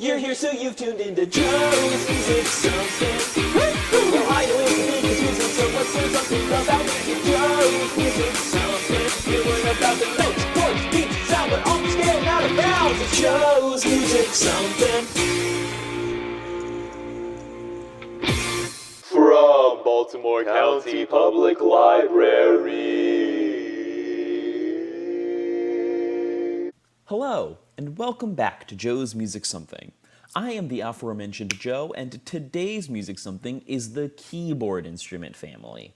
You're here, so you've tuned into Joe's Music Something. Well, I know it's the biggest music, so let's learn something about music. Joe's Music Something. You learn about the notes, chords, beats, sound, but almost getting out of bounds. It's Joe's Music Something. From Baltimore County Public Library. Hello, and welcome back to Joe's Music Something. I am the aforementioned Joe, and today's Music Something is the keyboard instrument family.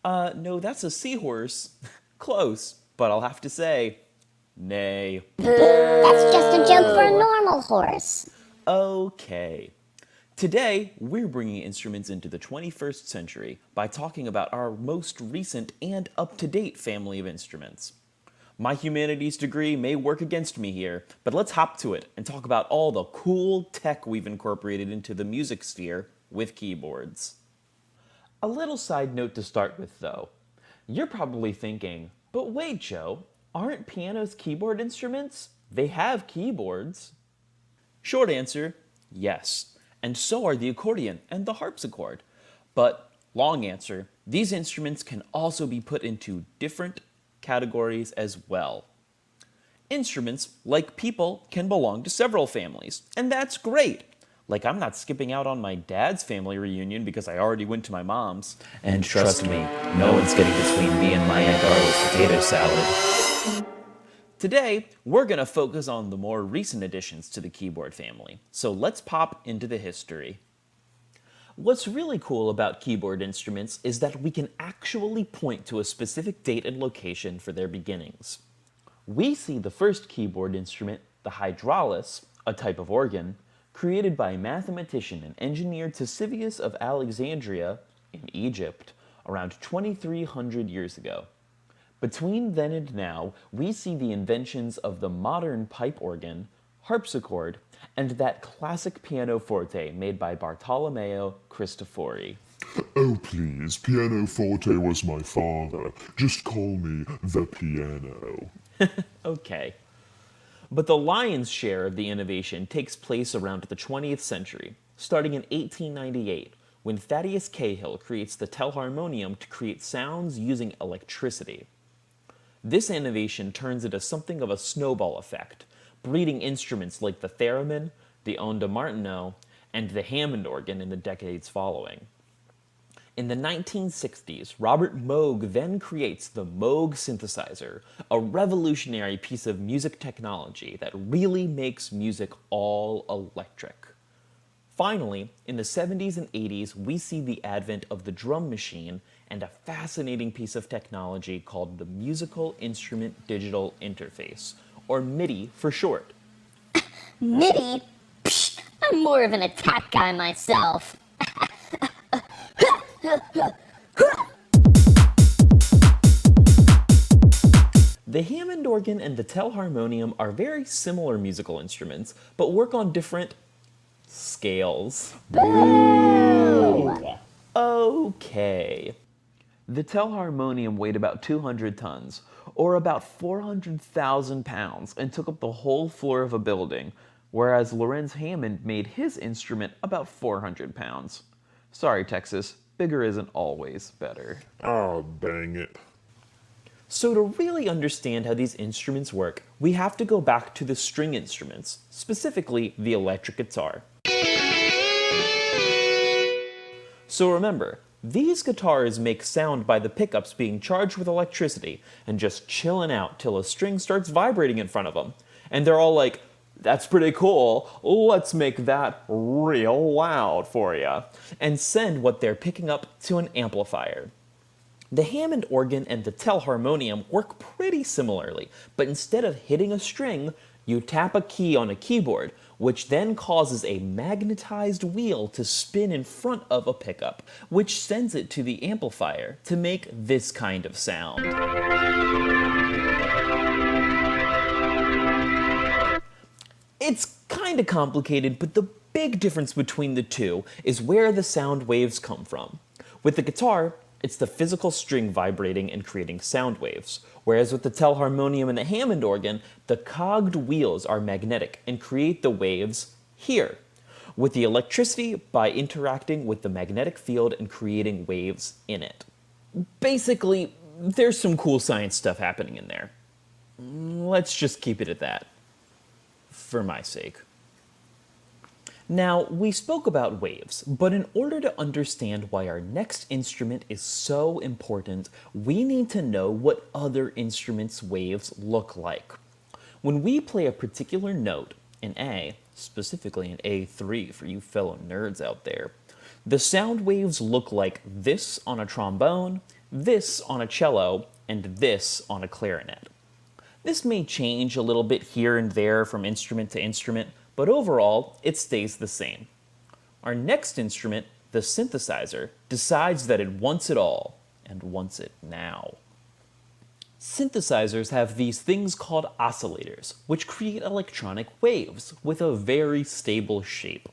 No, that's a seahorse. Close, but I'll have to say, nay. That's just a joke for a normal horse. Okay. Today, we're bringing instruments into the 21st century by talking about our most recent and up-to-date family of instruments. My humanities degree may work against me here, but let's hop to it and talk about all the cool tech we've incorporated into the music sphere with keyboards. A little side note to start with, though. You're probably thinking, but wait, Joe, aren't pianos keyboard instruments? They have keyboards. Short answer, yes. And so are the accordion and the harpsichord. But long answer, these instruments can also be put into different categories as well. Instruments, like people, can belong to several families, and that's great. Like, I'm not skipping out on my dad's family reunion because I already went to my mom's. And trust me, no one's getting between me and my Aunt Darla's potato salad. Today, we're going to focus on the more recent additions to the keyboard family, so let's pop into the history. What's really cool about keyboard instruments is that we can actually point to a specific date and location for their beginnings. We see the first keyboard instrument, the hydraulis, a type of organ, created by mathematician and engineer Ctesibius of Alexandria in Egypt around 2300 years ago. Between then and now, we see the inventions of the modern pipe organ, harpsichord, and that classic pianoforte made by Bartolomeo Cristofori. Oh please, pianoforte was my father. Just call me the piano. Okay. But the lion's share of the innovation takes place around the 20th century, starting in 1898, when Thaddeus Cahill creates the telharmonium to create sounds using electricity. This innovation turns into something of a snowball effect, breeding instruments like the theremin, the onda Martineau, and the Hammond organ in the decades following. In the 1960s, Robert Moog then creates the Moog synthesizer, a revolutionary piece of music technology that really makes music all electric. Finally, in the 70s and 80s, we see the advent of the drum machine and a fascinating piece of technology called the Musical Instrument Digital Interface, or MIDI for short. MIDI? Psh, I'm more of an attack guy myself. The Hammond organ and the telharmonium are very similar musical instruments, but work on different scales. Okay. The telharmonium weighed about 200 tons, or about 400,000 pounds, and took up the whole floor of a building, whereas Lorenz Hammond made his instrument about 400 pounds. Sorry, Texas, bigger isn't always better. Ah, dang it. So to really understand how these instruments work, we have to go back to the string instruments, specifically the electric guitar. So remember, these guitars make sound by the pickups being charged with electricity and just chilling out till a string starts vibrating in front of them. And they're all like, that's pretty cool, let's make that real loud for you, and send what they're picking up to an amplifier. The Hammond organ and the telharmonium work pretty similarly, but instead of hitting a string, you tap a key on a keyboard, which then causes a magnetized wheel to spin in front of a pickup, which sends it to the amplifier to make this kind of sound. It's kinda complicated, but the big difference between the two is where the sound waves come from. With the guitar, It's the physical string vibrating and creating sound waves, whereas with the telharmonium and the Hammond organ, the cogged wheels are magnetic and create the waves here, with the electricity by interacting with the magnetic field and creating waves in it. Basically, there's some cool science stuff happening in there. Let's just keep it at that, for my sake. Now, we spoke about waves, but in order to understand why our next instrument is so important, we need to know what other instruments' waves look like. When we play a particular note, an A, specifically an A3 for you fellow nerds out there, the sound waves look like this on a trombone, this on a cello, and this on a clarinet. This may change a little bit here and there from instrument to instrument, but overall, it stays the same. Our next instrument, the synthesizer, decides that it wants it all, and wants it now. Synthesizers have these things called oscillators, which create electronic waves with a very stable shape.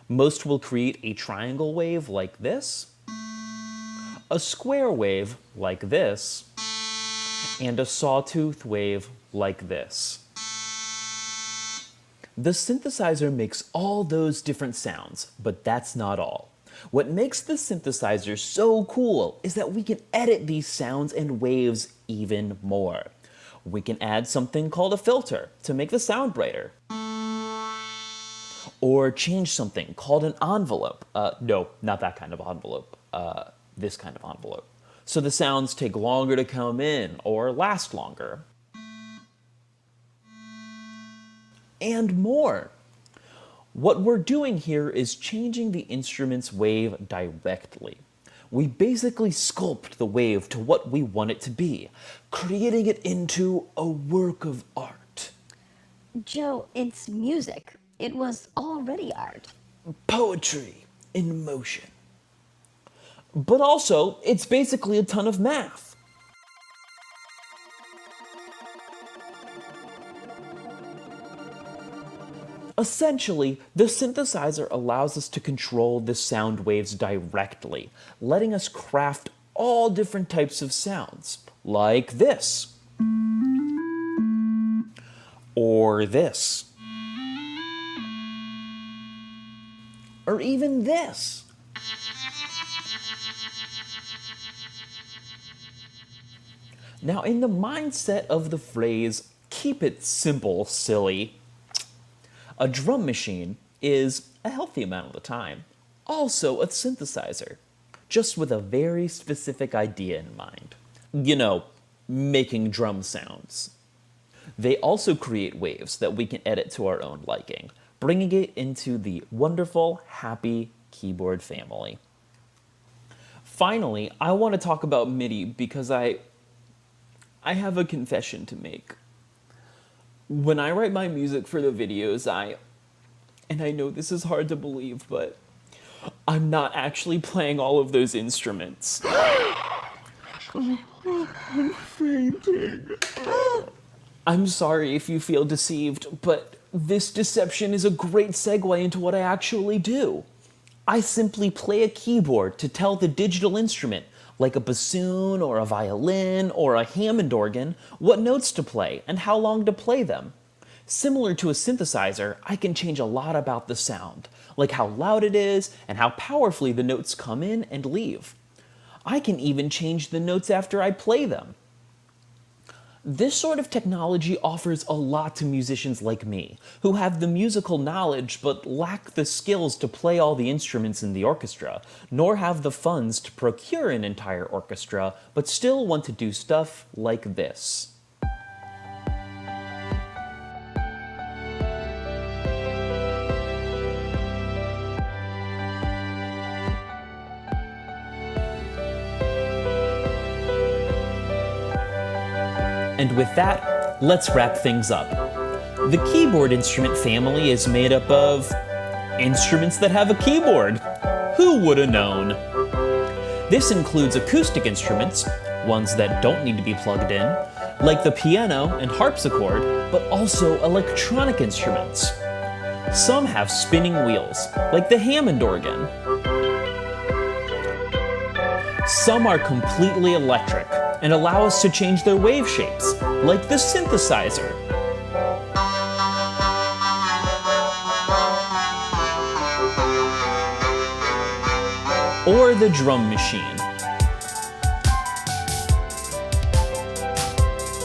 Most will create a triangle wave like this, a square wave like this, and a sawtooth wave like this. The synthesizer makes all those different sounds, but that's not all. What makes the synthesizer so cool is that we can edit these sounds and waves even more. We can add something called a filter to make the sound brighter. Or change something called an envelope. No, not that kind of envelope. This kind of envelope. So the sounds take longer to come in or last longer. And more. What we're doing here is changing the instrument's wave directly. We basically sculpt the wave to what we want it to be, creating it into a work of art. Joe, it's music. It was already art. Poetry in motion. But also, it's basically a ton of math. Essentially, the synthesizer allows us to control the sound waves directly, letting us craft all different types of sounds, like this, or this, or even this. Now, in the mindset of the phrase, keep it simple, silly, a drum machine is, a healthy amount of the time, also a synthesizer, just with a very specific idea in mind. You know, making drum sounds. They also create waves that we can edit to our own liking, bringing it into the wonderful, happy keyboard family. Finally, I want to talk about MIDI because I have a confession to make. When I write my music for the videos, and I know this is hard to believe, but I'm not actually playing all of those instruments. I'm fainting. I'm sorry if you feel deceived, but this deception is a great segue into what I actually do. I simply play a keyboard to tell the digital instrument, like a bassoon or a violin or a Hammond organ, what notes to play and how long to play them. Similar to a synthesizer, I can change a lot about the sound, like how loud it is and how powerfully the notes come in and leave. I can even change the notes after I play them. This sort of technology offers a lot to musicians like me, who have the musical knowledge but lack the skills to play all the instruments in the orchestra, nor have the funds to procure an entire orchestra, but still want to do stuff like this. And with that, let's wrap things up. The keyboard instrument family is made up of instruments that have a keyboard. Who would have known? This includes acoustic instruments, ones that don't need to be plugged in, like the piano and harpsichord, but also electronic instruments. Some have spinning wheels, like the Hammond organ. Some are completely electric and allow us to change their wave shapes, like the synthesizer. Or the drum machine.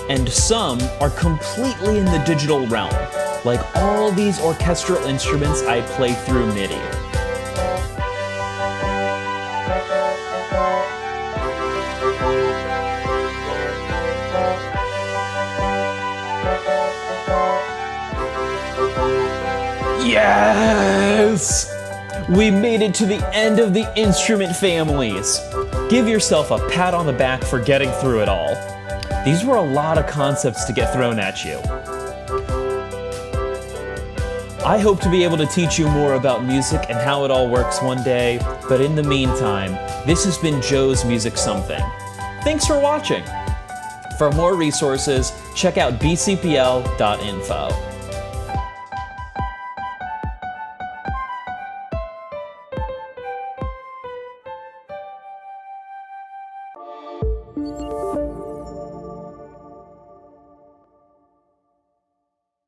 And some are completely in the digital realm, like all these orchestral instruments I play through MIDI. Yes! We made it to the end of the instrument families. Give yourself a pat on the back for getting through it all. These were a lot of concepts to get thrown at you. I hope to be able to teach you more about music and how it all works one day, but in the meantime, this has been Joe's Music Something. Thanks for watching. For more resources, check out bcpl.info.